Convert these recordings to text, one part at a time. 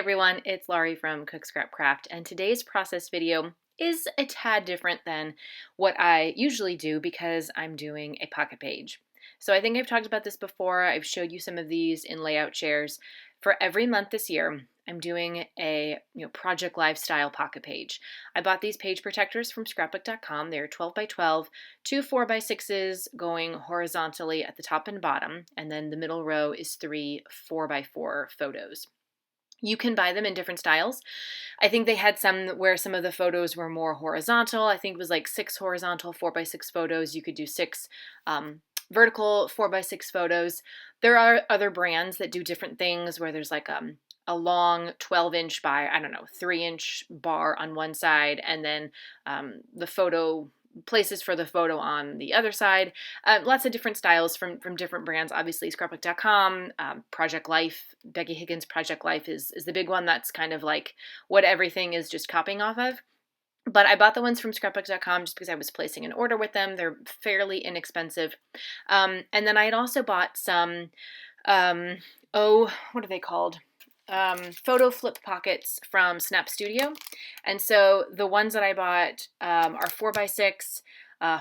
everyone, it's Laurie from Cook Scrap Craft, and today's process video is a tad different than what I usually do because I'm doing a pocket page. So I think I've talked about this before. I've showed you some of these in layout shares. For every month this year, I'm doing a project lifestyle pocket page. I bought these page protectors from Scrapbook.com. They're 12 by 12, two 4 by 6s going horizontally at the top and bottom, and then the middle row is three 4 by 4 photos. You can buy them in different styles. I think they had some where some of the photos were more horizontal. I think it was like 6 horizontal 4 by 6 photos. You could do 6 vertical 4 by 6 photos. There are other brands that do different things where there's like a long 12-inch by, 3-inch bar on one side, and then the photo places for the photo on the other side. Lots of different styles from different brands. Obviously, Scrapbook.com, Project Life, Becky Higgins' Project Life is the big one. That's kind of like what everything is just copying off of. But I bought the ones from Scrapbook.com just because I was placing an order with them. They're fairly inexpensive. And then I had also bought some, what are they called? Photo flip pockets from Snap Studio. And so the ones that I bought are 4 by 6,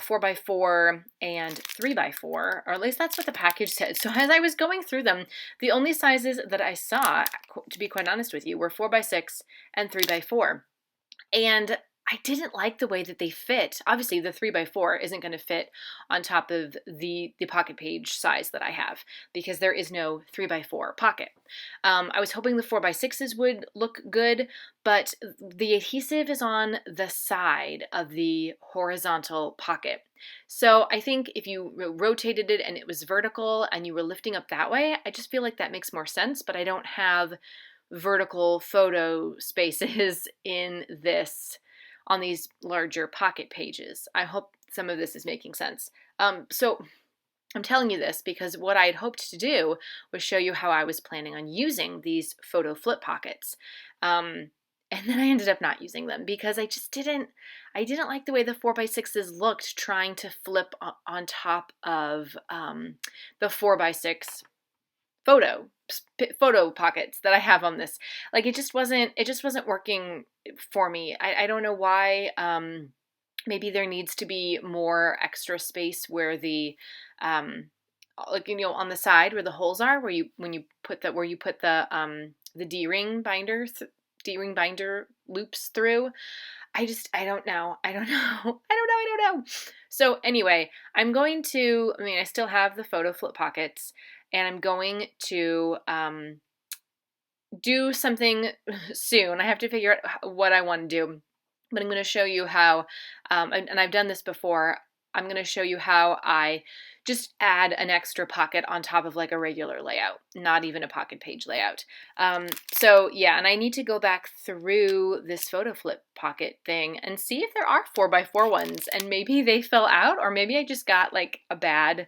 4 by 4, and 3 by 4, or at least that's what the package said. So as I was going through them, the only sizes that I saw, to be quite honest with you, were 4 by 6 and 3 by 4. And I didn't like the way that they fit. Obviously, the 3 by 4 isn't going to fit on top of the pocket page size that I have because there is no 3 by 4 pocket. I was hoping the 4 by 6s would look good, but the adhesive is on the side of the horizontal pocket. So I think if you rotated it and it was vertical and you were lifting up that way, I just feel like that makes more sense, but I don't have vertical photo spaces in this on these larger pocket pages. I hope some of this is making sense. So I'm telling you this because what I had hoped to do was show you how I was planning on using these photo flip pockets. And then I ended up not using them because I didn't like the way the 4 by 6s looked trying to flip on top of the 4 by 6 photo pockets that I have on this. Like it just wasn't working for me. I don't know why. Maybe there needs to be more extra space where the on the side where the holes are, where you put the D-ring binder loops through. I don't know. I don't know. So anyway, I still have the photo flip pockets, and I'm going to do something soon. I have to figure out what I want to do, but I'm going to show you how, and I've done this before, I'm going to show you how I just add an extra pocket on top of like a regular layout, not even a pocket page layout. So yeah, and I need to go back through this photo flip pocket thing and see if there are 4 by 4 ones, and maybe they fell out, or maybe I just got like a bad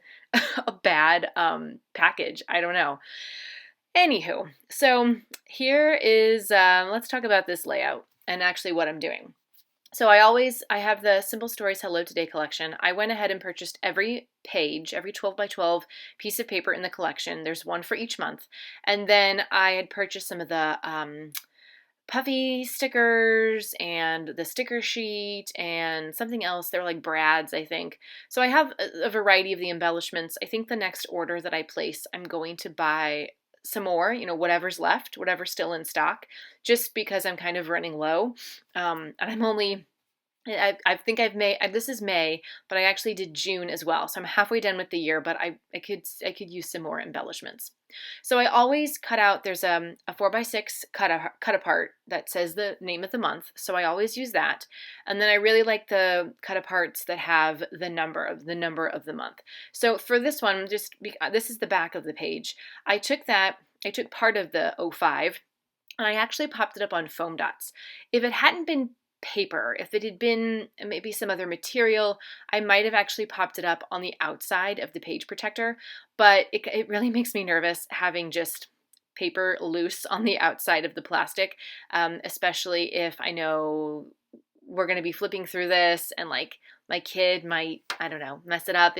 package. I don't know. Anywho, so here is, let's talk about this layout and actually what I'm doing. So I have the Simple Stories Hello Today collection. I went ahead and purchased every page, every 12 by 12 piece of paper in the collection. There's one for each month. And then I had purchased some of the puffy stickers and the sticker sheet and something else. They're like brads, I think. So I have a variety of the embellishments. I think the next order that I place, I'm going to buy some more, whatever's left, whatever's still in stock, just because I'm kind of running low. And I think this is May, but I actually did June as well. So I'm halfway done with the year, but I could use some more embellishments. So I always cut out, there's a 4 by 6 cut apart that says the name of the month. So I always use that. And then I really like the cut aparts that have the number of the month. So for this one, this is the back of the page. I took part of the 05 and I actually popped it up on foam dots. If it hadn't been paper, if it had been maybe some other material, I might have actually popped it up on the outside of the page protector, but it really makes me nervous having just paper loose on the outside of the plastic, especially if I know we're going to be flipping through this and like my kid might, I don't know, mess it up.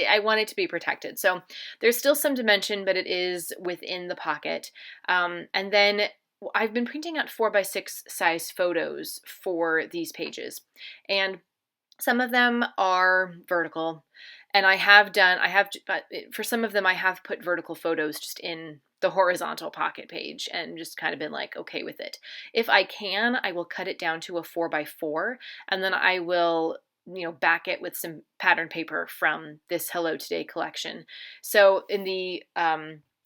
I want it to be protected. So there's still some dimension, but it is within the pocket. And then I've been printing out 4x6 size photos for these pages, and some of them are vertical, and for some of them I have put vertical photos just in the horizontal pocket page and just kind of been like okay with it. If I can, I will cut it down to a 4x4, and then I will back it with some pattern paper from this Hello Today collection. So in the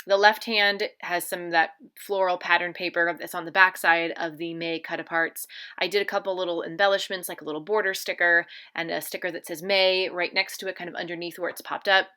left hand has some of that floral pattern paper that's on the back side of the May cut-aparts. I did a couple little embellishments, like a little border sticker and a sticker that says May right next to it, kind of underneath where it's popped up.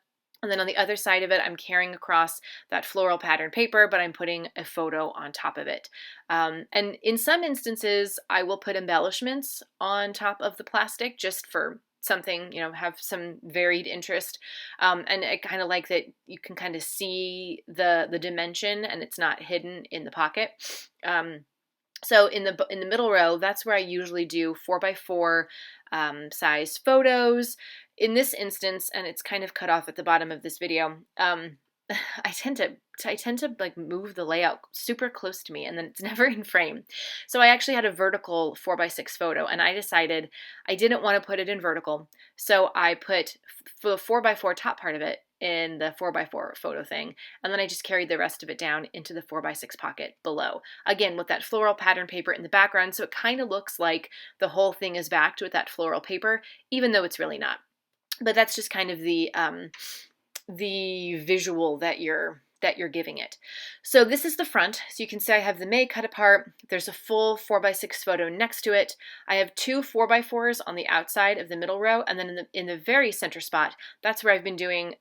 And then on the other side of it, I'm carrying across that floral pattern paper, but I'm putting a photo on top of it. And in some instances, I will put embellishments on top of the plastic just for something, have some varied interest. And I kind of like that you can kind of see the dimension and it's not hidden in the pocket. So in the middle row, that's where I usually do 4x4 size photos. In this instance, and it's kind of cut off at the bottom of this video, I tend to like move the layout super close to me, and then it's never in frame. So I actually had a vertical 4x6 photo, and I decided I didn't want to put it in vertical, so I put the 4x4 top part of it in the 4x4 photo thing, and then I just carried the rest of it down into the 4x6 pocket below. Again, with that floral pattern paper in the background, so it kind of looks like the whole thing is backed with that floral paper, even though it's really not. But that's just kind of the visual that you're giving it. So this is the front. So you can see I have the May cut apart. There's a full 4x6 photo next to it. I have two 4x4s on the outside of the middle row, and then in the very center spot, that's where I've been doing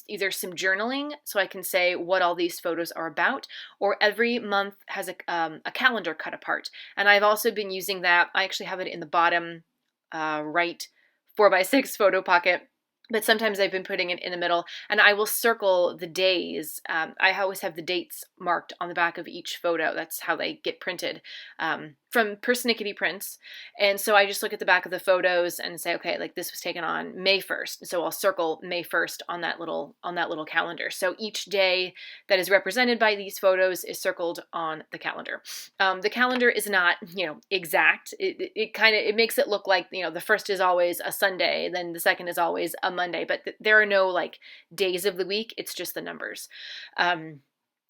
either some journaling, so I can say what all these photos are about, or every month has a calendar cut apart. And I've also been using that. I actually have it in the bottom right 4x6 photo pocket, but sometimes I've been putting it in the middle, and I will circle the days. I always have the dates marked on the back of each photo. That's how they get printed from Persnickety Prints. And so I just look at the back of the photos and say, okay, like this was taken on May 1st. So I'll circle May 1st on that little calendar. So each day that is represented by these photos is circled on the calendar. The calendar is not, exact. It makes it look like, the first is always a Sunday, then the second is always a Monday, but there are no like days of the week. It's just the numbers.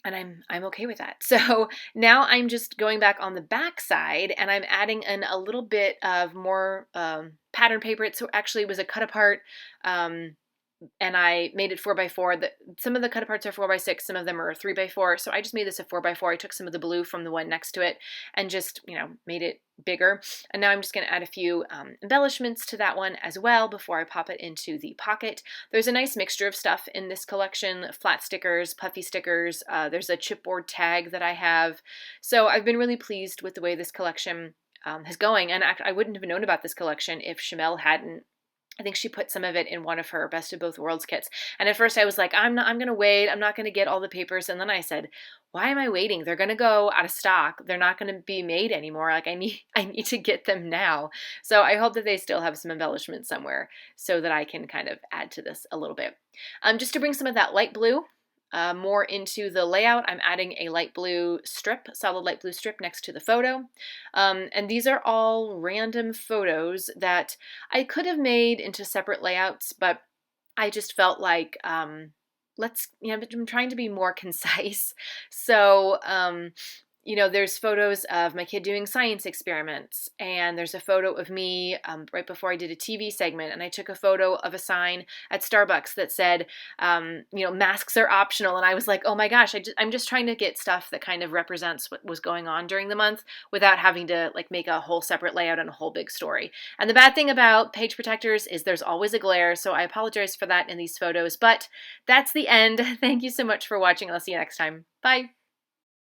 And I'm okay with that. So now I'm just going back on the back side, and I'm adding in a little bit of more pattern paper. It actually was a cut apart, and I made it 4x4. Some of the cut aparts are 4x6, some of them are 3x4. So I just made this a 4x4. I took some of the blue from the one next to it and just, made it bigger. And now I'm just going to add a few embellishments to that one as well before I pop it into the pocket. There's a nice mixture of stuff in this collection: flat stickers, puffy stickers. There's a chipboard tag that I have. So I've been really pleased with the way this collection is going. And I wouldn't have known about this collection if Shamel hadn't. I think she put some of it in one of her Best of Both Worlds kits. And at first I was like, I'm going to wait. I'm not going to get all the papers. And then I said, why am I waiting? They're going to go out of stock. They're not going to be made anymore. Like I need to get them now. So I hope that they still have some embellishment somewhere so that I can kind of add to this a little bit. Just to bring some of that light blue more into the layout, I'm adding a light blue strip, solid light blue strip next to the photo. And these are all random photos that I could have made into separate layouts, but I just felt like, I'm trying to be more concise. So, there's photos of my kid doing science experiments, and there's a photo of me right before I did a TV segment, and I took a photo of a sign at Starbucks that said, masks are optional, and I was like, oh my gosh, I'm just trying to get stuff that kind of represents what was going on during the month without having to like make a whole separate layout and a whole big story. And the bad thing about page protectors is there's always a glare, so I apologize for that in these photos, but that's the end. Thank you so much for watching. I'll see you next time. Bye.